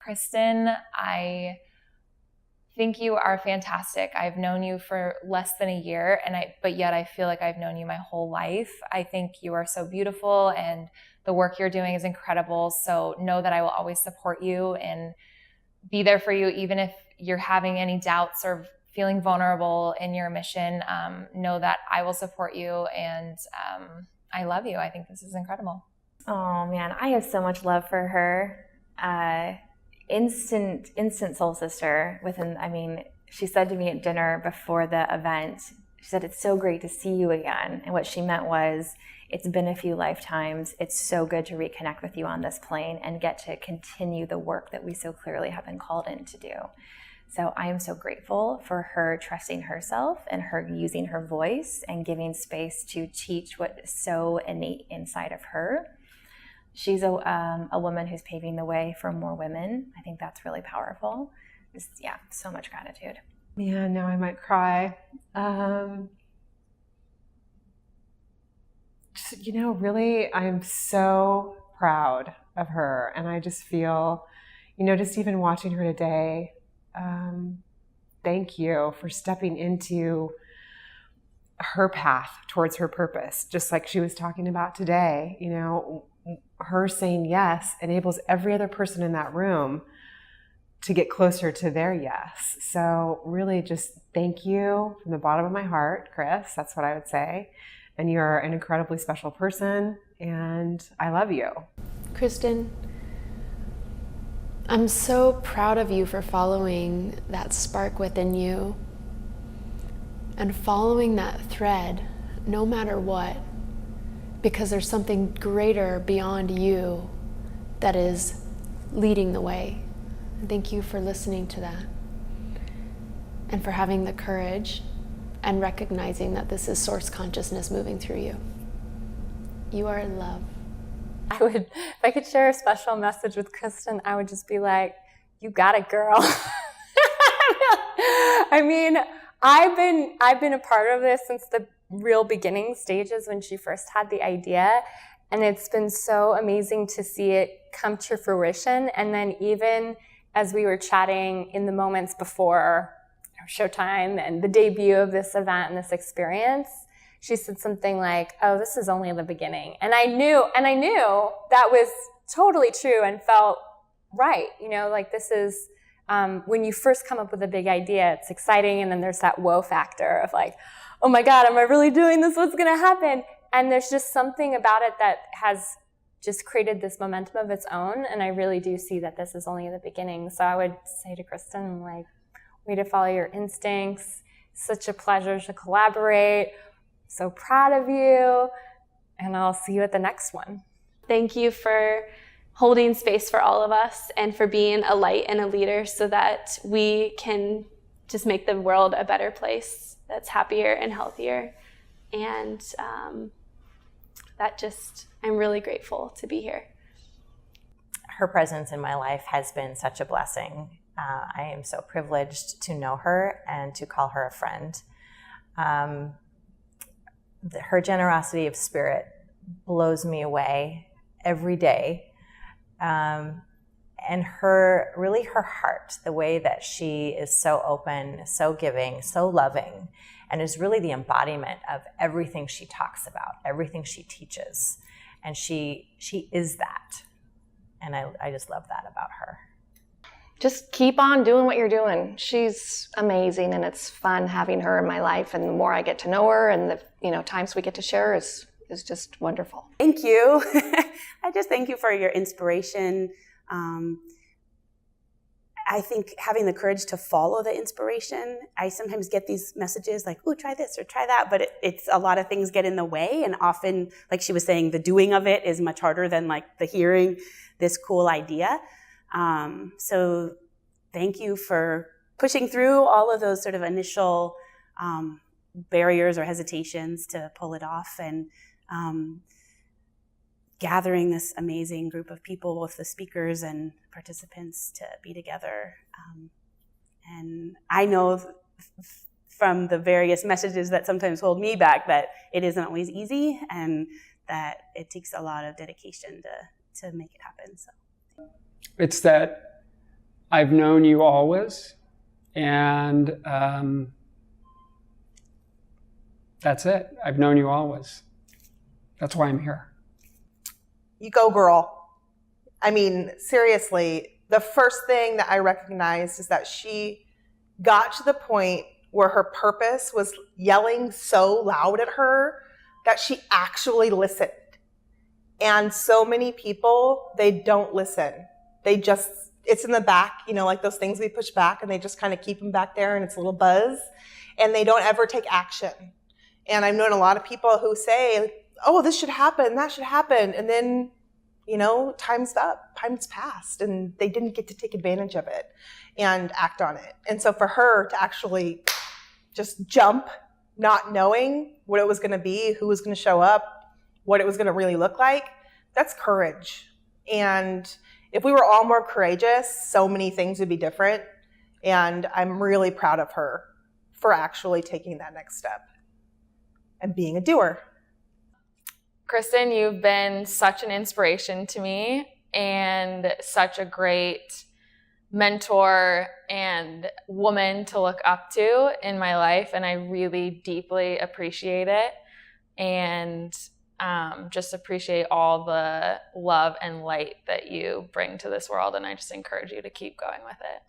Kristin, I think you are fantastic. I've known you for less than a year, but yet I feel like I've known you my whole life. I think you are so beautiful, and the work you're doing is incredible. So know that I will always support you and be there for you, even if you're having any doubts or feeling vulnerable in your mission. Know that I will support you, and I love you. I think this is incredible. Oh man, I have so much love for her. Instant soul sister. She said to me at dinner before the event, she said, "It's so great to see you again." And what she meant was, it's been a few lifetimes. It's so good to reconnect with you on this plane and get to continue the work that we so clearly have been called in to do. So I am so grateful for her trusting herself and her using her voice and giving space to teach what is so innate inside of her. She's a woman who's paving the way for more women. I think that's really powerful. So much gratitude. Yeah, now I might cry. Really, I'm so proud of her. And I just feel, just even watching her today, thank you for stepping into her path towards her purpose, just like she was talking about today. Her saying yes enables every other person in that room to get closer to their yes. So really just thank you from the bottom of my heart, Chris. That's what I would say. And you're an incredibly special person, and I love you. Kristin, I'm so proud of you for following that spark within you and following that thread no matter what, because there's something greater beyond you that is leading the way. Thank you for listening to that and for having the courage and recognizing that this is source consciousness moving through you. You are in love. If I could share a special message with Kristin, I would just be like, you got it, girl. I've been a part of this since the real beginning stages when she first had the idea. And it's been so amazing to see it come to fruition. And then even as we were chatting in the moments before showtime and the debut of this event and this experience, she said something like, "Oh, this is only the beginning." And I knew that was totally true and felt right. This is, when you first come up with a big idea, it's exciting. And then there's that whoa factor of like, oh my God, am I really doing this? What's going to happen? And there's just something about it that has just created this momentum of its own. And I really do see that this is only the beginning. So I would say to Kristin, way to follow your instincts. Such a pleasure to collaborate. So proud of you. And I'll see you at the next one. Thank you for holding space for all of us and for being a light and a leader so that we can just make the world a better place that's happier and healthier. And I'm really grateful to be here. Her presence in my life has been such a blessing. I am so privileged to know her and to call her a friend. Her generosity of spirit blows me away every day. And her heart, the way that she is so open, so giving, so loving, and is really the embodiment of everything she talks about, everything she teaches. And she is that. And I just love that about her. Just keep on doing what you're doing. She's amazing, and it's fun having her in my life. And the more I get to know her, and the times we get to share is just wonderful. Thank you. I just thank you for your inspiration. I think having the courage to follow the inspiration. I sometimes get these messages like, "Ooh, try this or try that," but it's a lot of things get in the way, and often, like she was saying, the doing of it is much harder than the hearing this cool idea. So thank you for pushing through all of those sort of initial barriers or hesitations to pull it off, and gathering this amazing group of people, both the speakers and participants, to be together. And I know from the various messages that sometimes hold me back that it isn't always easy, and that it takes a lot of dedication to make it happen. So it's that I've known you always, and that's it. I've known you always. That's why I'm here. You go, girl. I mean, seriously, the first thing that I recognized is that she got to the point where her purpose was yelling so loud at her that she actually listened. And so many people, they don't listen. They just, it's in the back, you know, like those things we push back, and they just kind of keep them back there, and it's a little buzz, and they don't ever take action. And I've known a lot of people who say, oh, this should happen, that should happen. And then, you know, time's up, time's passed, and they didn't get to take advantage of it and act on it. And so for her to actually just jump, not knowing what it was going to be, who was going to show up, what it was going to really look like, that's courage. And if we were all more courageous, so many things would be different. And I'm really proud of her for actually taking that next step and being a doer. Kristin, you've been such an inspiration to me and such a great mentor and woman to look up to in my life, and I really deeply appreciate it, and just appreciate all the love and light that you bring to this world, and I just encourage you to keep going with it.